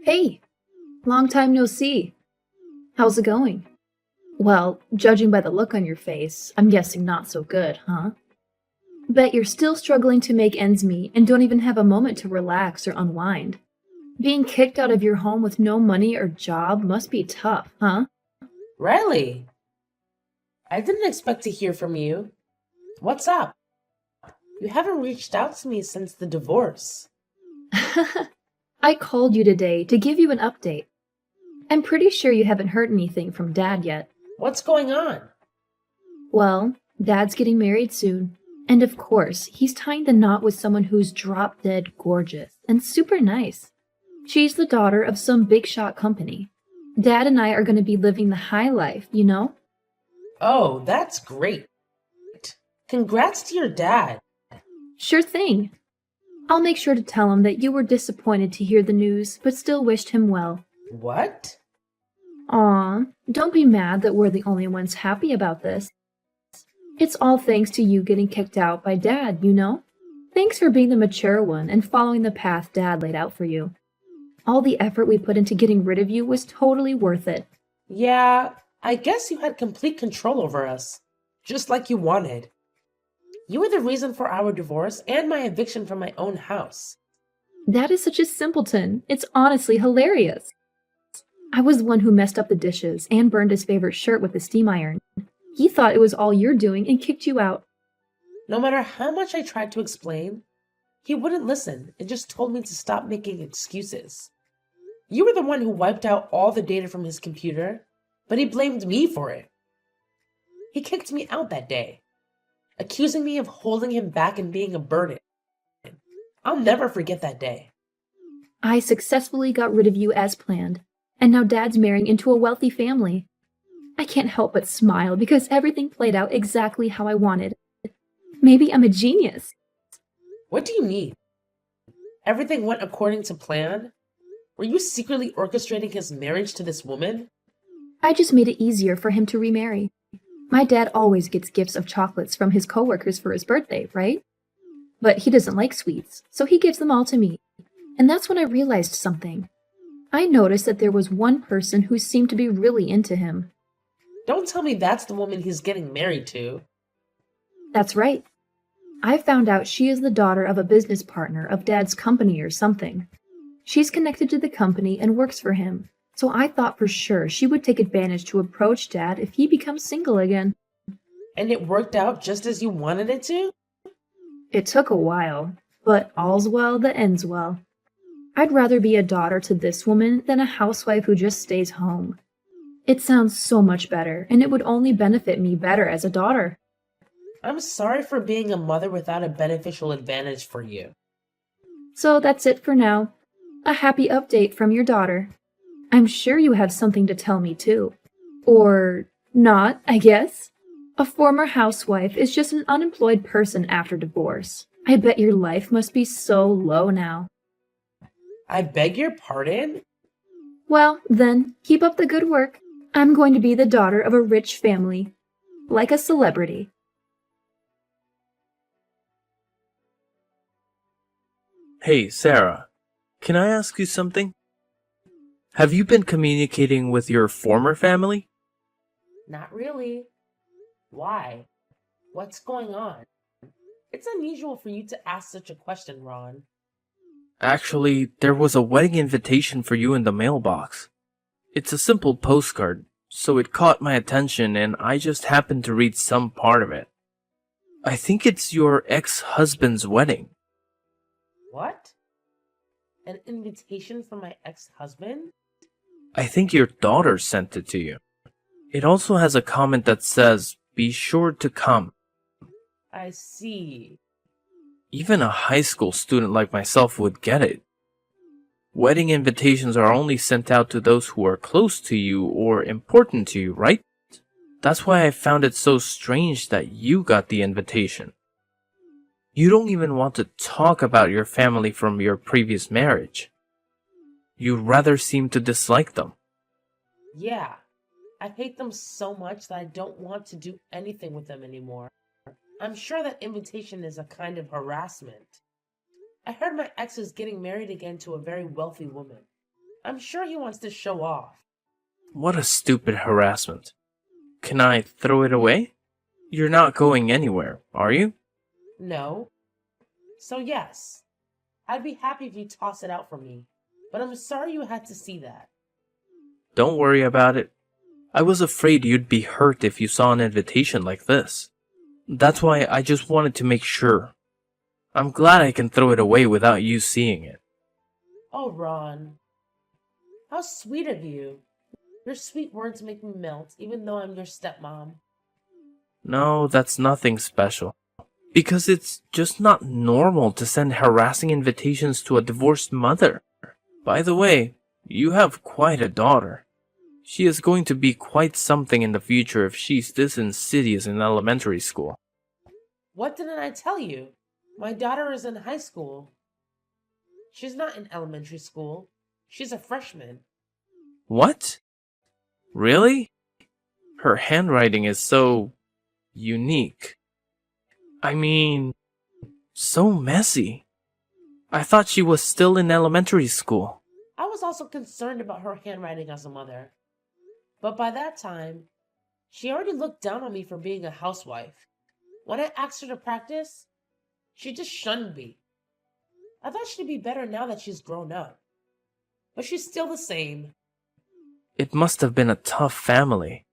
Hey, long time no see. How's it going? Well, judging by the look on your face, I'm guessing not so good, huh? Bet you're still struggling to make ends meet and don't even have a moment to relax or unwind. Being kicked out of your home with no money or job must be tough, huh? Riley, I didn't expect to hear from you. What's up? You haven't reached out to me since the divorce. I called you today to give you an update. I'm pretty sure you haven't heard anything from Dad yet. What's going on? Well, Dad's getting married soon. And of course, he's tying the knot with someone who's drop dead gorgeous and super nice. She's the daughter of some big shot company. Dad and I are going to be living the high life, you know? Oh, that's great. Congrats to your dad. Sure thing. I'll make sure to tell him that you were disappointed to hear the news, but still wished him well. What? Aw, don't be mad that we're the only ones happy about this. It's all thanks to you getting kicked out by Dad, you know? Thanks for being the mature one and following the path Dad laid out for you. All the effort we put into getting rid of you was totally worth it. Yeah, I guess you had complete control over us, just like you wanted. You were the reason for our divorce and my eviction from my own house. That is such a simpleton. It's honestly hilarious. I was the one who messed up the dishes and burned his favorite shirt with the steam iron. He thought it was all your doing and kicked you out. No matter how much I tried to explain, he wouldn't listen and just told me to stop making excuses. You were the one who wiped out all the data from his computer, but he blamed me for it. He kicked me out that day, accusing me of holding him back and being a burden. I'll never forget that day. I successfully got rid of you as planned, and now Dad's marrying into a wealthy family. I can't help but smile because everything played out exactly how I wanted. Maybe I'm a genius. What do you mean? Everything went according to plan? Were you secretly orchestrating his marriage to this woman? I just made it easier for him to remarry. My dad always gets gifts of chocolates from his coworkers for his birthday, right? But he doesn't like sweets, so he gives them all to me. And that's when I realized something. I noticed that there was one person who seemed to be really into him. Don't tell me that's the woman he's getting married to. That's right. I found out she is the daughter of a business partner of Dad's company or something. She's connected to the company and works for him, so I thought for sure she would take advantage to approach Dad if he becomes single again. And it worked out just as you wanted it to? It took a while, but all's well that ends well. I'd rather be a daughter to this woman than a housewife who just stays home. It sounds so much better, and it would only benefit me better as a daughter. I'm sorry for being a mother without a beneficial advantage for you. So that's it for now. A happy update from your daughter. I'm sure you have something to tell me too. Or not, I guess. A former housewife is just an unemployed person after divorce. I bet your life must be so low now. I beg your pardon? Well, then, keep up the good work. I'm going to be the daughter of a rich family. Like a celebrity. Hey, Sarah, can I ask you something? Have you been communicating with your former family? Not really. Why? What's going on? It's unusual for you to ask such a question, Ron. Actually, there was a wedding invitation for you in the mailbox. It's a simple postcard, so it caught my attention and I just happened to read some part of it. I think it's your ex-husband's wedding. What? An invitation from my ex-husband? I think your daughter sent it to you. It also has a comment that says, "Be sure to come." I see. Even a high school student like myself would get it. Wedding invitations are only sent out to those who are close to you or important to you, right? That's why I found it so strange that you got the invitation. You don't even want to talk about your family from your previous marriage. You rather seem to dislike them. Yeah, I hate them so much that I don't want to do anything with them anymore. I'm sure that invitation is a kind of harassment. I heard my ex is getting married again to a very wealthy woman. I'm sure he wants to show off. What a stupid harassment. Can I throw it away? You're not going anywhere, are you? No. So yes, I'd be happy if you toss it out for me, but I'm sorry you had to see that. Don't worry about it. I was afraid you'd be hurt if you saw an invitation like this. That's why I just wanted to make sure. I'm glad I can throw it away without you seeing it. Oh, Ron, how sweet of you. Your sweet words make me melt, even though I'm your stepmom. No, that's nothing special. Because it's just not normal to send harassing invitations to a divorced mother. By the way, you have quite a daughter. She is going to be quite something in the future if she's this insidious in elementary school. What didn't I tell you? My daughter is in high school. She's not in elementary school. She's a freshman. What? Really? Her handwriting is so unique. I mean, so messy. I thought she was still in elementary school. I was also concerned about her handwriting as a mother. But by that time, she already looked down on me for being a housewife. When I asked her to practice, she just shunned me. I thought she'd be better now that she's grown up. But she's still the same. It must have been a tough family.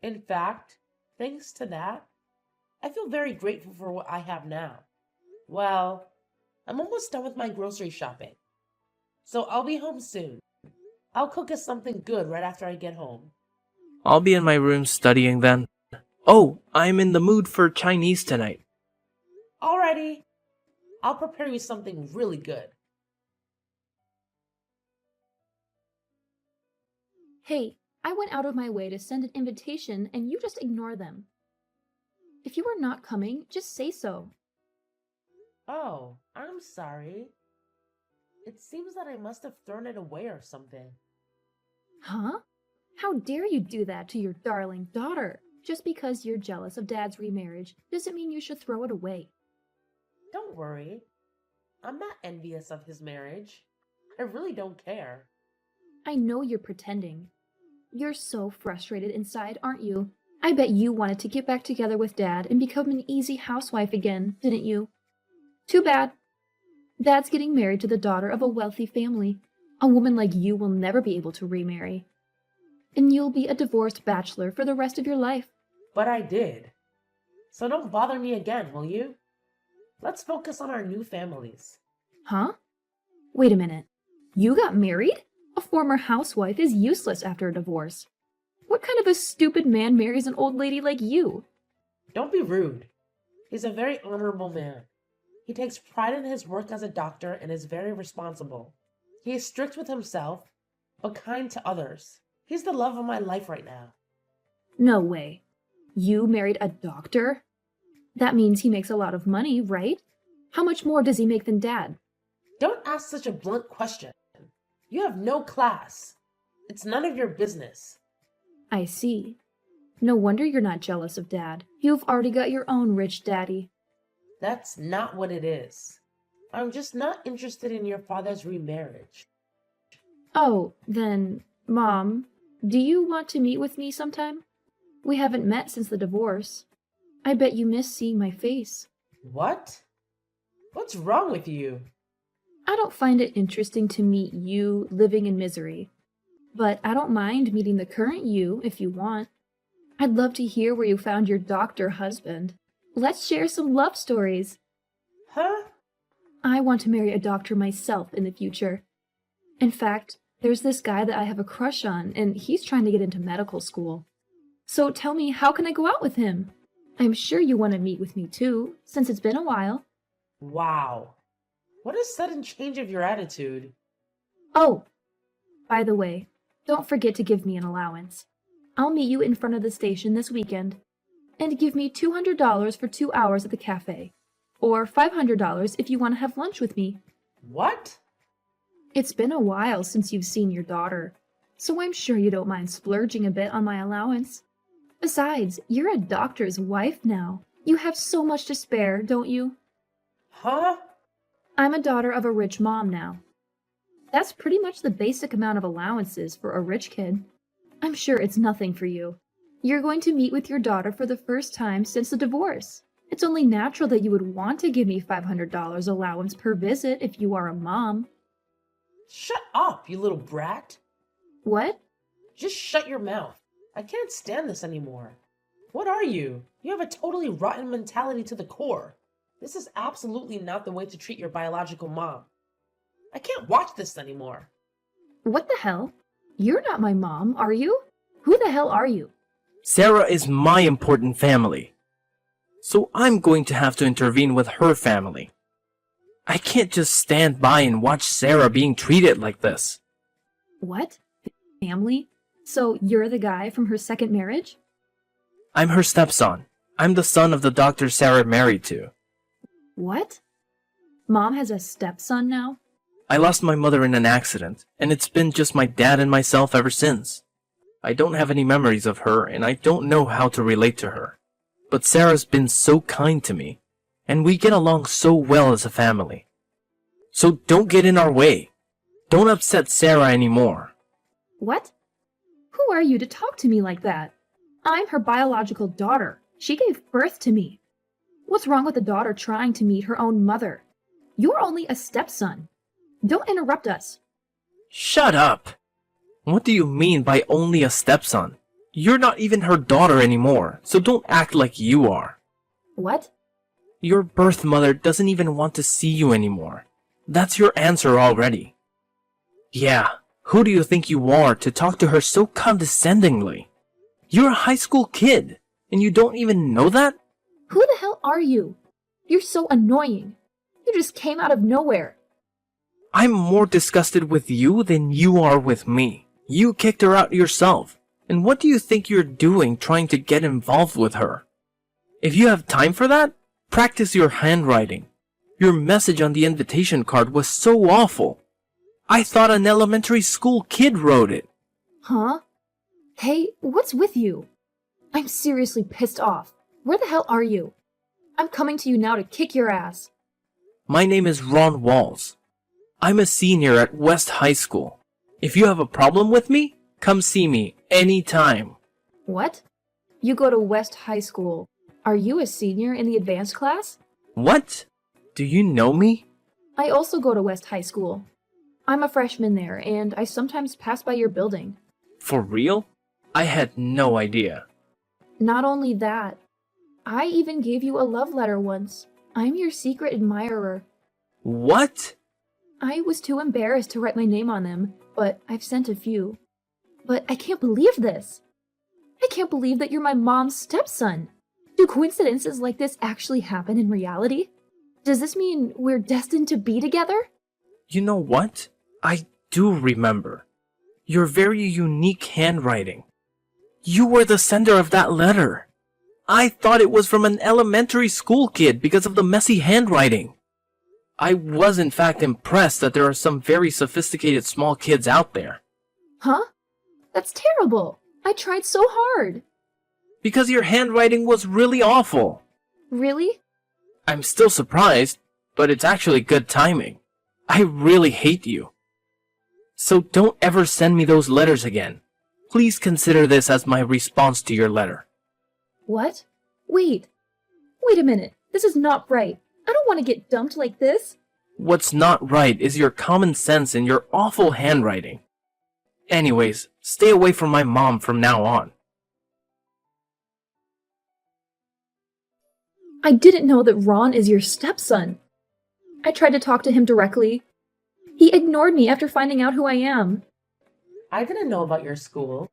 In fact, thanks to that, I feel very grateful for what I have now. Well, I'm almost done with my grocery shopping. So I'll be home soon. I'll cook us something good right after I get home. I'll be in my room studying then. Oh, I'm in the mood for Chinese tonight. Alrighty. I'll prepare you something really good. Hey, I went out of my way to send an invitation and you just ignore them. If you are not coming, just say so. Oh, I'm sorry. It seems that I must have thrown it away or something. Huh? How dare you do that to your darling daughter? Just because you're jealous of Dad's remarriage doesn't mean you should throw it away. Don't worry. I'm not envious of his marriage. I really don't care. I know you're pretending. You're so frustrated inside, aren't you? I bet you wanted to get back together with Dad and become an easy housewife again, didn't you? Too bad. Dad's getting married to the daughter of a wealthy family. A woman like you will never be able to remarry. And you'll be a divorced bachelor for the rest of your life. But I did. So don't bother me again, will you? Let's focus on our new families. Huh? Wait a minute. You got married? A former housewife is useless after a divorce. What kind of a stupid man marries an old lady like you? Don't be rude. He's a very honorable man. He takes pride in his work as a doctor and is very responsible. He is strict with himself, but kind to others. He's the love of my life right now. No way. You married a doctor? That means he makes a lot of money, right? How much more does he make than Dad? Don't ask such a blunt question. You have no class. It's none of your business. I see. No wonder you're not jealous of Dad. You've already got your own rich daddy. That's not what it is. I'm just not interested in your father's remarriage. Oh, then, Mom, do you want to meet with me sometime? We haven't met since the divorce. I bet you miss seeing my face. What? What's wrong with you? I don't find it interesting to meet you living in misery. But I don't mind meeting the current you if you want. I'd love to hear where you found your doctor husband. Let's share some love stories. Huh? I want to marry a doctor myself in the future. In fact, there's this guy that I have a crush on, and he's trying to get into medical school. So tell me, how can I go out with him? I'm sure you want to meet with me too, since it's been a while. Wow. What a sudden change of your attitude. Oh, by the way, don't forget to give me an allowance. I'll meet you in front of the station this weekend. And give me $200 for 2 hours at the cafe. Or $500 if you want to have lunch with me. What? It's been a while since you've seen your daughter, so I'm sure you don't mind splurging a bit on my allowance. Besides, you're a doctor's wife now. You have so much to spare, don't you? Huh? I'm a daughter of a rich mom now. That's pretty much the basic amount of allowances for a rich kid. I'm sure it's nothing for you. You're going to meet with your daughter for the first time since the divorce. It's only natural that you would want to give me $500 allowance per visit if you are a mom. Shut up, you little brat. What? Just shut your mouth. I can't stand this anymore. What are you? You have a totally rotten mentality to the core. This is absolutely not the way to treat your biological mom. I can't watch this anymore. What the hell? You're not my mom, are you? Who the hell are you? Sarah is my important family. So I'm going to have to intervene with her family. I can't just stand by and watch Sarah being treated like this. What? Family? So you're the guy from her second marriage? I'm her stepson. I'm the son of the doctor Sarah married to. What? Mom has a stepson now? I lost my mother in an accident, and it's been just my dad and myself ever since. I don't have any memories of her, and I don't know how to relate to her. But Sarah's been so kind to me, and we get along so well as a family. So don't get in our way. Don't upset Sarah anymore. What? Who are you to talk to me like that? I'm her biological daughter. She gave birth to me. What's wrong with a daughter trying to meet her own mother? You're only a stepson. Don't interrupt us. Shut up! What do you mean by only a stepson? You're not even her daughter anymore, so don't act like you are. What? Your birth mother doesn't even want to see you anymore. That's your answer already. Yeah, who do you think you are to talk to her so condescendingly? You're a high school kid, and you don't even know that? Who the hell are you? You're so annoying. You just came out of nowhere. I'm more disgusted with you than you are with me. You kicked her out yourself. And what do you think you're doing trying to get involved with her? If you have time for that, practice your handwriting. Your message on the invitation card was so awful. I thought an elementary school kid wrote it. Huh? Hey, what's with you? I'm seriously pissed off. Where the hell are you? I'm coming to you now to kick your ass. My name is Ron Walls. I'm a senior at West High School. If you have a problem with me, come see me anytime. What? You go to West High School. Are you a senior in the advanced class? What? Do you know me? I also go to West High School. I'm a freshman there, and I sometimes pass by your building. For real? I had no idea. Not only that, I even gave you a love letter once. I'm your secret admirer. What? I was too embarrassed to write my name on them, but I've sent a few. But I can't believe this. I can't believe that you're my mom's stepson. Do coincidences like this actually happen in reality? Does this mean we're destined to be together? You know what? I do remember. Your very unique handwriting. You were the sender of that letter. I thought it was from an elementary school kid because of the messy handwriting. I was in fact impressed that there are some very sophisticated small kids out there. Huh? That's terrible. I tried so hard. Because your handwriting was really awful. Really? I'm still surprised, but it's actually good timing. I really hate you. So don't ever send me those letters again. Please consider this as my response to your letter. What? Wait a minute. This is not right. I don't want to get dumped like this. What's not right is your common sense and your awful handwriting. Anyways, stay away from my mom from now on. I didn't know that Ron is your stepson. I tried to talk to him directly. He ignored me after finding out who I am. I didn't know about your school.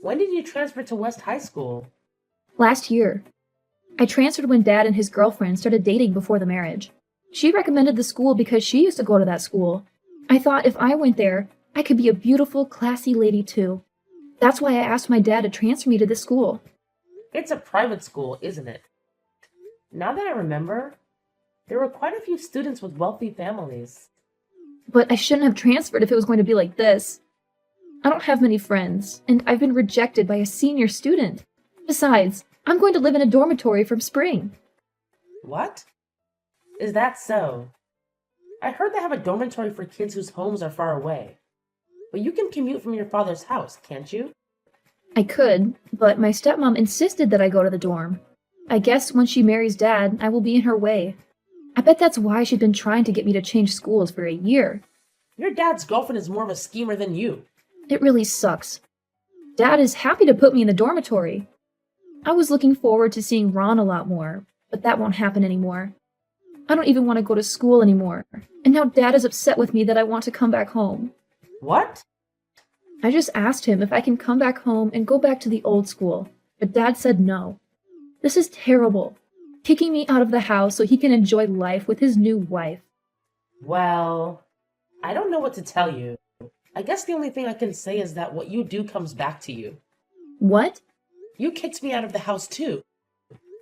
When did you transfer to West High School? Last year. I transferred when Dad and his girlfriend started dating before the marriage. She recommended the school because she used to go to that school. I thought if I went there, I could be a beautiful, classy lady too. That's why I asked my dad to transfer me to this school. It's a private school, isn't it? Now that I remember, there were quite a few students with wealthy families. But I shouldn't have transferred if it was going to be like this. I don't have many friends, and I've been rejected by a senior student. Besides, I'm going to live in a dormitory from spring. What? Is that so? I heard they have a dormitory for kids whose homes are far away. But you can commute from your father's house, can't you? I could, but my stepmom insisted that I go to the dorm. I guess when she marries Dad, I will be in her way. I bet that's why she'd been trying to get me to change schools for a year. Your dad's girlfriend is more of a schemer than you. It really sucks. Dad is happy to put me in the dormitory. I was looking forward to seeing Ron a lot more, but that won't happen anymore. I don't even want to go to school anymore, and now Dad is upset with me that I want to come back home. What? I just asked him if I can come back home and go back to the old school, but Dad said no. This is terrible. Kicking me out of the house so he can enjoy life with his new wife. Well, I don't know what to tell you. I guess the only thing I can say is that what you do comes back to you. What? You kicked me out of the house too.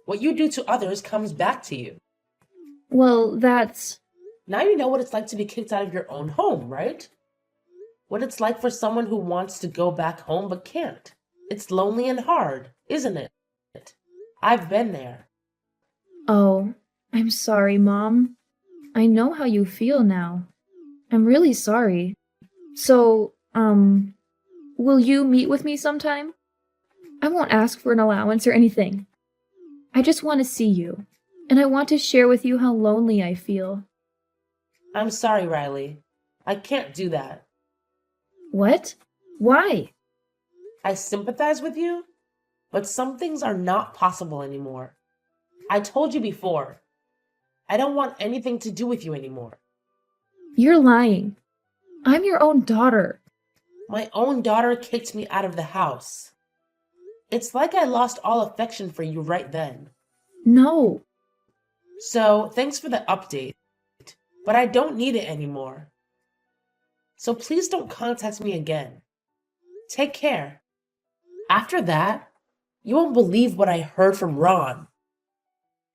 What you do to others comes back to you. Well, that's... Now you know what it's like to be kicked out of your own home, right? What it's like for someone who wants to go back home but can't. It's lonely and hard, isn't it? I've been there. Oh, I'm sorry, Mom. I know how you feel now. I'm really sorry. So, will you meet with me sometime? I won't ask for an allowance or anything. I just want to see you, and I want to share with you how lonely I feel. I'm sorry, Riley. I can't do that. What? Why? I sympathize with you, but some things are not possible anymore. I told you before. I don't want anything to do with you anymore. You're lying. I'm your own daughter. My own daughter kicked me out of the house. It's like I lost all affection for you right then. No. So, thanks for the update, but I don't need it anymore. So please don't contact me again. Take care. After that, you won't believe what I heard from Ron.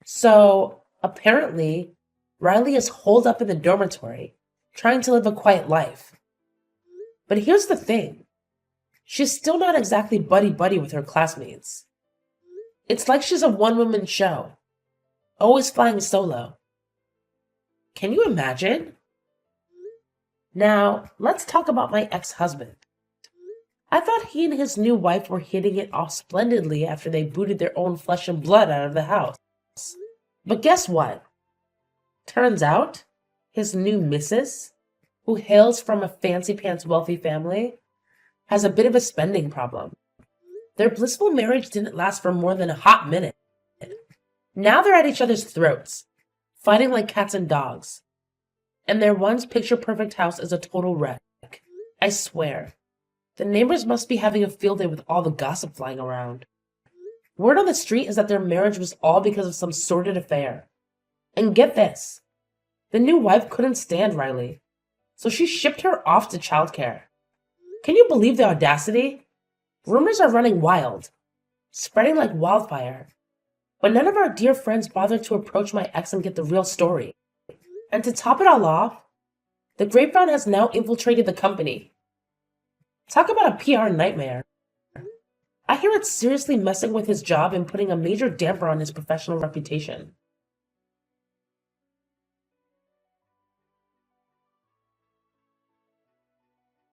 So, apparently, Riley is holed up in the dormitory, trying to live a quiet life. But here's the thing. She's still not exactly buddy-buddy with her classmates. It's like she's a one-woman show, always flying solo. Can you imagine? Now, let's talk about my ex-husband. I thought he and his new wife were hitting it off splendidly after they booted their own flesh and blood out of the house. But guess what? Turns out, his new missus, who hails from a fancy-pants wealthy family, has a bit of a spending problem. Their blissful marriage didn't last for more than a hot minute. Now they're at each other's throats, fighting like cats and dogs. And their once picture-perfect house is a total wreck. I swear. The neighbors must be having a field day with all the gossip flying around. Word on the street is that their marriage was all because of some sordid affair. And get this. The new wife couldn't stand Riley, so she shipped her off to childcare. Can you believe the audacity? Rumors are running wild, spreading like wildfire. But none of our dear friends bothered to approach my ex and get the real story. And to top it all off, the grapevine has now infiltrated the company. Talk about a PR nightmare. I hear it's seriously messing with his job and putting a major damper on his professional reputation.